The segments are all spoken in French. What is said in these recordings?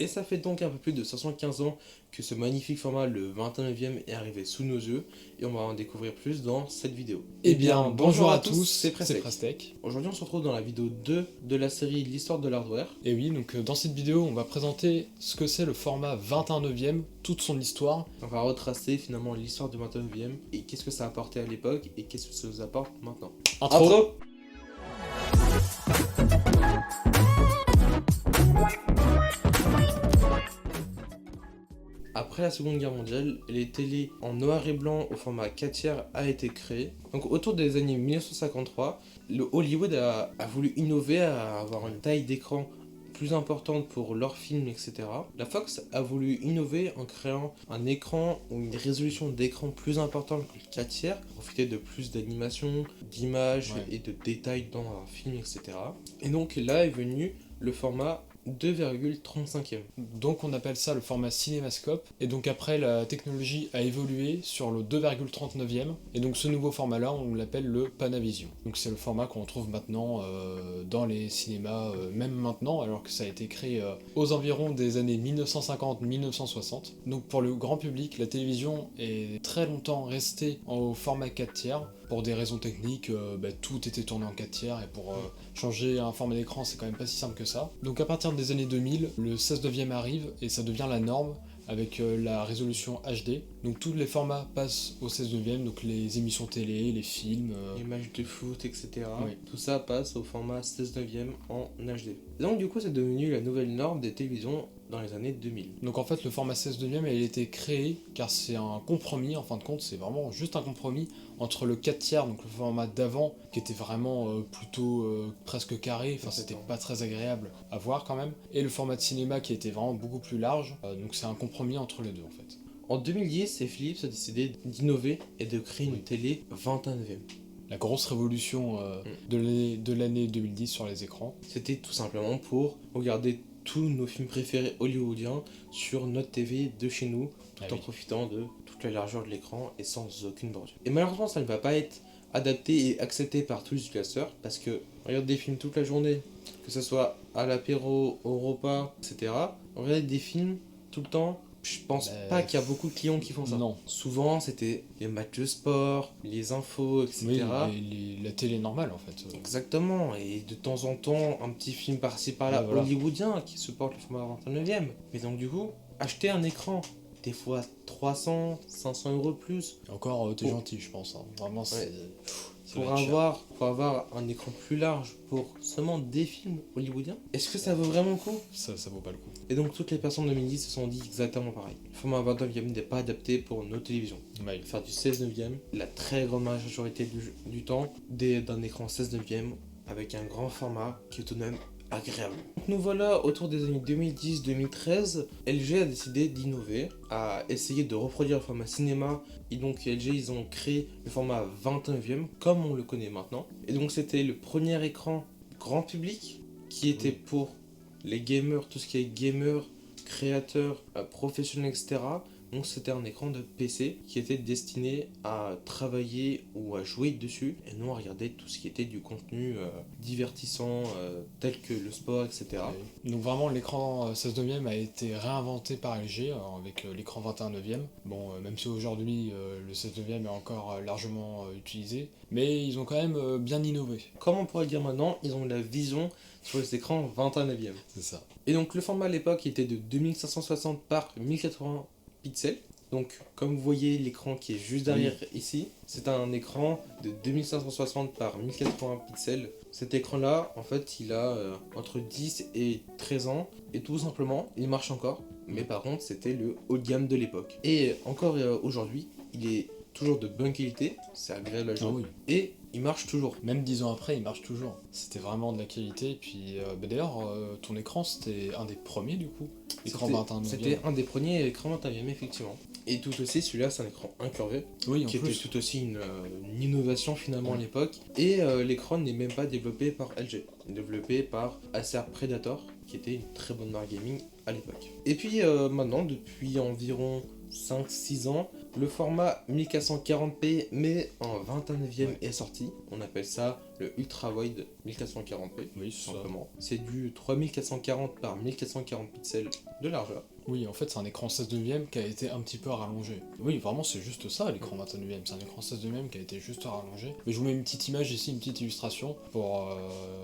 Et ça fait donc un peu plus de 75 ans que ce magnifique format, le 29e, est arrivé sous nos yeux, et on va en découvrir plus dans cette vidéo. Eh bien, bonjour à tous, c'est c'est Prestech. Prestech. Aujourd'hui on se retrouve dans la vidéo 2 de la série L'histoire de l'hardware. Et oui, donc dans cette vidéo, on va présenter ce que c'est le format 21/9, toute son histoire. On va retracer finalement l'histoire du 29e, et qu'est-ce que ça a apporté à l'époque, et qu'est-ce que ça nous apporte maintenant. Intro. Après la Seconde Guerre mondiale, les télés en noir et blanc au format 4 tiers a été créé. Donc autour des années 1953, le Hollywood a voulu innover, à avoir une taille d'écran plus importante pour leurs films, etc. La Fox a voulu innover en créant un écran ou une résolution d'écran plus importante que le 4 tiers, profiter de plus d'animation, d'images et de détails dans un film, etc. Et donc là est venu le format 2,35e. Donc on appelle ça le format cinémascope. Et donc après, la technologie a évolué sur le 2,39e. Et donc ce nouveau format-là, on l'appelle le Panavision. Donc c'est le format qu'on trouve maintenant dans les cinémas, même maintenant, alors que ça a été créé aux environs des années 1950-1960. Donc pour le grand public, la télévision est très longtemps restée au format 4 tiers. Pour des raisons techniques, tout était tourné en 4 tiers, et pour changer un format d'écran, c'est quand même pas si simple que ça. Donc à partir des années 2000, le 16/9 arrive, et ça devient la norme, avec la résolution HD. Donc tous les formats passent au 16/9, donc les émissions télé, les films... Les matchs de foot, etc. Oui. Tout ça passe au format 16/9 en HD. Donc du coup, c'est devenu la nouvelle norme des télévisions dans les années 2000. Donc en fait, le format 16/9, il a été créé car c'est un compromis, en fin de compte, c'est vraiment juste un compromis entre le 4 tiers, donc le format d'avant, qui était vraiment plutôt presque carré, enfin c'était pas très agréable à voir quand même, et le format de cinéma qui était vraiment beaucoup plus large, donc c'est un compromis entre les deux en fait. En 2010, Philips a décidé d'innover et de créer une télé 21/9. La grosse révolution de l'année 2010 sur les écrans. C'était tout simplement pour regarder tous nos films préférés hollywoodiens sur notre TV de chez nous, tout en profitant de toute la largeur de l'écran et sans aucune bordure. Et malheureusement, ça ne va pas être adapté et accepté par tous les utilisateurs, parce que on regarde des films toute la journée, que ce soit à l'apéro, au repas, etc. On regarde des films tout le temps. Je pense pas qu'il y a beaucoup de clients qui font ça. Non. Souvent, c'était les matchs de sport, les infos, etc. Oui, la télé normale en fait. Exactement, et de temps en temps, un petit film par-ci par-là, voilà. hollywoodien, qui supporte le format 29e. Mais donc du coup, acheter un écran, des fois 300, 500 € plus. Et encore, t'es gentil, je pense. Hein. Vraiment, c'est... Pour avoir un écran plus large pour seulement des films hollywoodiens, est-ce que ça vaut vraiment le coup? Ça vaut pas le coup. Et donc toutes les personnes de 2010 se sont dit exactement pareil. Le format 29e n'est pas adapté pour nos télévisions. Ouais. Faire du 16/9, la très grande majorité du temps, d'un écran 16/9 avec un grand format qui est tout de même agréable. Donc nous voilà autour des années 2010-2013, LG a décidé d'innover, à essayer de reproduire le format cinéma, et donc LG ils ont créé le format 21/9 comme on le connaît maintenant. Et donc c'était le premier écran grand public qui était pour les gamers, tout ce qui est gamers, créateurs, professionnels, etc. Donc c'était un écran de PC qui était destiné à travailler ou à jouer dessus, et non à regarder tout ce qui était du contenu divertissant, tel que le sport, etc. Donc vraiment, l'écran 16/9 a été réinventé par LG avec l'écran 21/9. Bon, même si aujourd'hui le 16/9 est encore largement utilisé, mais ils ont quand même bien innové. Comme on pourrait le dire maintenant, ils ont la vision sur les écrans 21/9. C'est ça. Et donc le format à l'époque était de 2560 par 1080 pixels. Donc comme vous voyez l'écran qui est juste derrière ici, c'est un écran de 2560 par 1080 pixels. Cet écran là, en fait, il a entre 10 et 13 ans, et tout simplement, il marche encore. Mais par contre, c'était le haut de gamme de l'époque. Et encore aujourd'hui, il est toujours de bonne qualité, c'est agréable à jouer, et il marche toujours. Même 10 ans après, il marche toujours. C'était vraiment de la qualité. Et puis d'ailleurs, ton écran, c'était un des premiers du coup. Écran 21/9. C'était un des premiers écrans 21/9, effectivement. Et tout aussi, celui-là, c'est un écran incurvé, qui était tout aussi une innovation finalement à l'époque. Et l'écran n'est même pas développé par LG, développé par Acer Predator, qui était une très bonne marque gaming à l'époque. Et puis maintenant, depuis environ 5-6 ans, le format 1440p mais en 21/9 est sorti. sorti. On appelle ça le Ultra Wide 1440p, Oui, tout simplement. C'est du 3440 par 1440 pixels de largeur. Oui, en fait, c'est un écran 16 neuvième qui a été un petit peu rallongé. Oui, vraiment, c'est juste ça, l'écran 21 neuvième. C'est un écran 16 neuvième qui a été juste rallongé. Mais je vous mets une petite image ici, une petite illustration, pour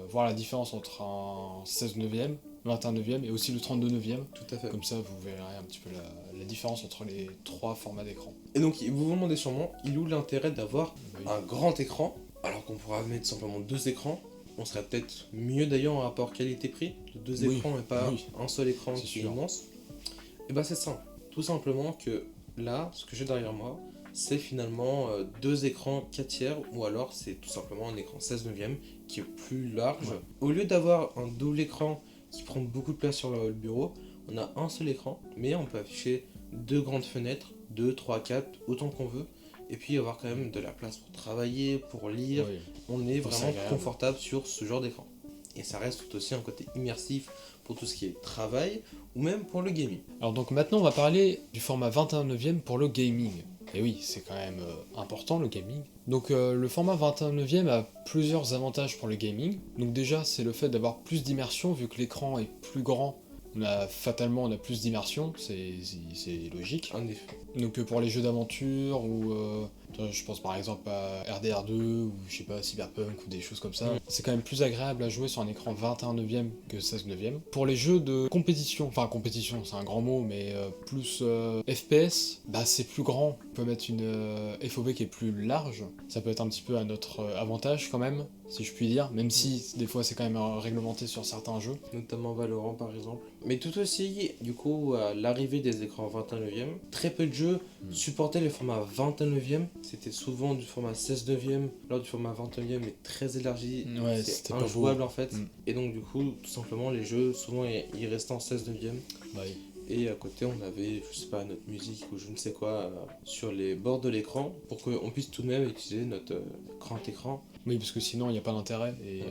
voir la différence entre un 16 neuvième, 21 neuvième et aussi le 32 neuvième. Tout à fait. Comme ça, vous verrez un petit peu la différence entre les trois formats d'écran. Et donc, vous vous demandez sûrement, il est où l'intérêt d'avoir Oui. un grand écran, alors qu'on pourra mettre simplement 2 écrans. On serait peut-être mieux d'ailleurs en rapport qualité-prix, de 2 Oui, écrans et pas oui. un seul écran C'est qui est sûr. immense. Et bah c'est simple, tout simplement que là, ce que j'ai derrière moi, c'est finalement 2 écrans 4 tiers, ou alors c'est tout simplement un écran 16 neuvième qui est plus large. Ouais. Au lieu d'avoir un double écran qui prend beaucoup de place sur le bureau, on a un seul écran, mais on peut afficher 2 grandes fenêtres, 2, 3, 4, autant qu'on veut, et puis avoir quand même de la place pour travailler, pour lire. Oui. On est C'est vraiment agréable. confortable sur ce genre d'écran. Et ça reste tout aussi un côté immersif pour tout ce qui est travail, ou même pour le gaming. Alors donc maintenant, on va parler du format 21 neuvième pour le gaming. Et oui, c'est quand même important le gaming. Donc le format 21 neuvième a plusieurs avantages pour le gaming. Donc déjà, c'est le fait d'avoir plus d'immersion, vu que l'écran est plus grand. Fatalement, on a plus d'immersion, c'est logique. En effet. Donc pour les jeux d'aventure, ou je pense par exemple à RDR2, ou je sais pas, Cyberpunk, ou des choses comme ça, c'est quand même plus agréable à jouer sur un écran 21 neuvième que 16 neuvième. Pour les jeux de compétition, enfin compétition c'est un grand mot, mais plus FPS, bah c'est plus grand. On peut mettre une FOV qui est plus large, ça peut être un petit peu à notre avantage quand même, si je puis dire, même si des fois c'est quand même réglementé sur certains jeux. Notamment Valorant par exemple. Mais tout aussi, du coup, à l'arrivée des écrans 21 neuvième, très peu de jeux supportaient le format 21 neuvième. C'était souvent du format 16 neuvième, alors du format 21 neuvième est très élargi, Ouais, c'est c'était pas beau. injouable en fait. Mm. Et donc du coup, tout simplement, les jeux, souvent, ils restaient en 16 neuvième. Ouais. Et à côté, on avait, je sais pas, notre musique ou je ne sais quoi sur les bords de l'écran pour qu'on puisse tout de même utiliser notre grand écran. Oui, parce que sinon il n'y a pas d'intérêt et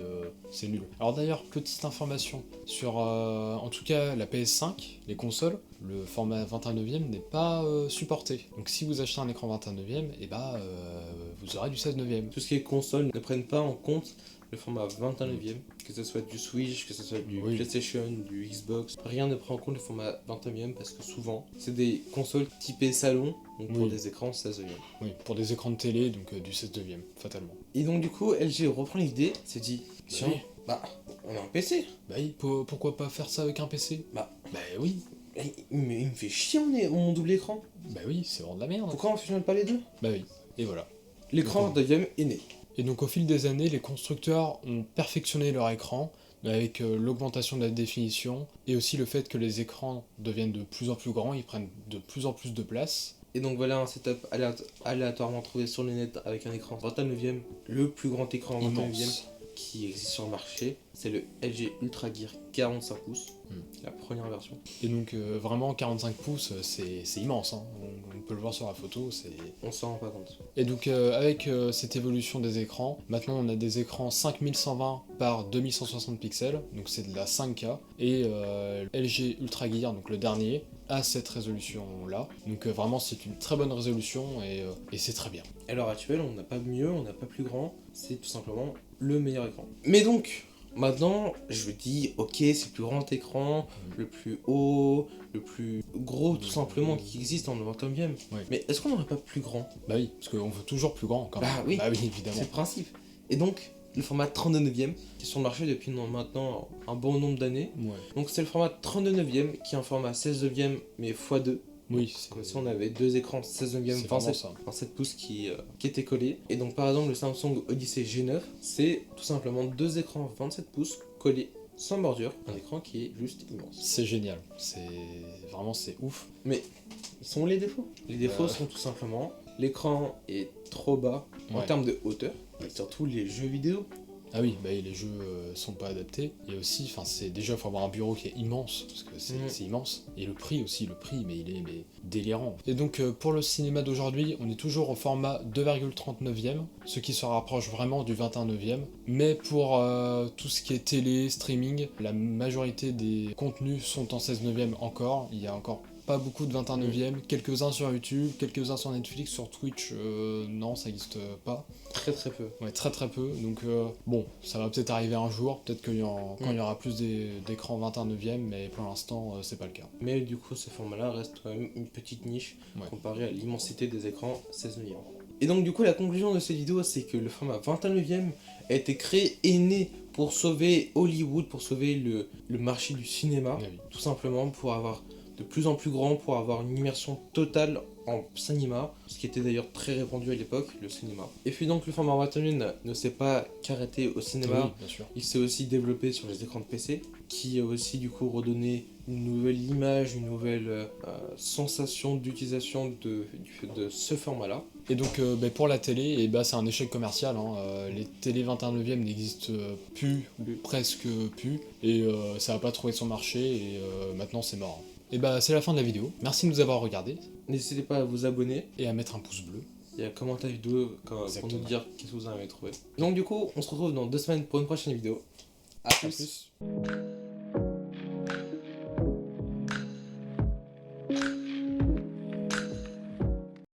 c'est nul. Alors d'ailleurs, petite information sur en tout cas la PS5, les consoles, le format 21 neuvième n'est pas supporté. Donc si vous achetez un écran 21 neuvième, et bah vous aurez du 16 neuvième. Tout ce qui est console ne prennent pas en compte le format 21 neuvième, que ce soit du Switch, que ce soit du Oui. PlayStation, du Xbox, rien ne prend en compte le format 21 neuvième parce que souvent c'est des consoles typées salon, donc pour Oui. des écrans 16 neuvième. Oui, pour des écrans de télé, donc du 16 neuvième, fatalement. Et donc du coup, LG reprend l'idée, s'est dit, tiens, oui. bah on a un PC. Bah oui, pourquoi pas faire ça avec un PC? Bah oui, mais il me fait chier mon double écran. bah oui, c'est vraiment de la merde. Pourquoi on fusionne pas les deux? Bah oui, et voilà. L'écran 21 est né. Et donc au fil des années, les constructeurs ont perfectionné leur écran avec l'augmentation de la définition et aussi le fait que les écrans deviennent de plus en plus grands, ils prennent de plus en plus de place. Et donc voilà un setup aléatoirement trouvé sur le net avec un écran 21 neuvième, le plus grand écran 21 neuvième Immense. qui existe sur le marché. C'est le LG Ultra Gear 45 pouces, la première version. Et donc vraiment 45 pouces, c'est immense, hein. On peut le voir sur la photo, c'est... On s'en rend pas compte. Et donc avec cette évolution des écrans, maintenant on a des écrans 5120 par 2160 pixels, donc c'est de la 5K, et LG Ultra Gear, donc le dernier, a cette résolution là. Donc vraiment c'est une très bonne résolution et c'est très bien. À l'heure actuelle, on n'a pas mieux, on n'a pas plus grand, c'est tout simplement le meilleur écran. Mais donc, maintenant, je me dis, ok, c'est le plus grand écran, le plus haut, le plus gros tout simplement qui existe en 21 e. Ouais. Mais est-ce qu'on n'aurait pas plus grand? Bah oui, parce qu'on veut toujours plus grand quand même. Bah oui. Bah oui, évidemment. C'est le principe. Et donc, le format 32 neuvième, qui est sur le marché depuis maintenant un bon nombre d'années. Ouais. Donc c'est le format 32 neuvième, qui est un format 16 neuvième, mais x2. Oui, c'est Comme si on avait deux écrans 16 neuvième, c'est vraiment 27, 27 pouces qui étaient collés. Et donc par exemple le Samsung Odyssey G9, c'est tout simplement deux écrans 27 pouces collés sans bordure. Un écran qui est juste immense. C'est génial. C'est ouf. Mais ils sont où les défauts? Les défauts Euh. sont tout simplement, l'écran est trop bas en Ouais. termes de hauteur, et surtout les jeux vidéo. Ah oui, bah, les jeux sont pas adaptés. Et aussi, c'est déjà faut avoir un bureau qui est immense, parce que c'est immense. Et le prix aussi, mais il est délirant. Et donc pour le cinéma d'aujourd'hui, on est toujours au format 2,39e, ce qui se rapproche vraiment du 21e. Mais pour tout ce qui est télé, streaming, la majorité des contenus sont en 16 neuvième encore. Il y a encore pas beaucoup de 21/9, quelques-uns sur YouTube, quelques-uns sur Netflix, sur Twitch, non, ça n'existe pas. Très très peu. Ouais, très très peu, donc bon, ça va peut-être arriver un jour, peut-être quand il y aura plus d'écrans 21/9, mais pour l'instant, c'est pas le cas. Mais du coup, ce format-là reste quand même une petite niche comparé à l'immensité des écrans 16 neuvième. Et donc du coup, la conclusion de cette vidéo, c'est que le format 21/9 a été créé et né pour sauver Hollywood, pour sauver le marché du cinéma, tout simplement pour avoir de plus en plus grand, pour avoir une immersion totale en cinéma, ce qui était d'ailleurs très répandu à l'époque, le cinéma. Et puis donc le format 21 ne s'est pas qu'arrêté au cinéma, bien sûr. Il s'est aussi développé sur les écrans de PC, qui a aussi du coup redonné une nouvelle image, une nouvelle sensation d'utilisation de ce format-là. Et donc pour la télé, c'est un échec commercial, hein. Les télé 21/9 n'existent plus, ou presque plus, et ça n'a pas trouvé son marché, et maintenant c'est mort. Et c'est la fin de la vidéo, merci de nous avoir regardés. N'hésitez pas à vous abonner. Et à mettre un pouce bleu. Et à commenter la vidéo pour nous dire qu'est-ce que vous en avez trouvé. Donc du coup, on se retrouve dans 2 semaines pour une prochaine vidéo. A plus.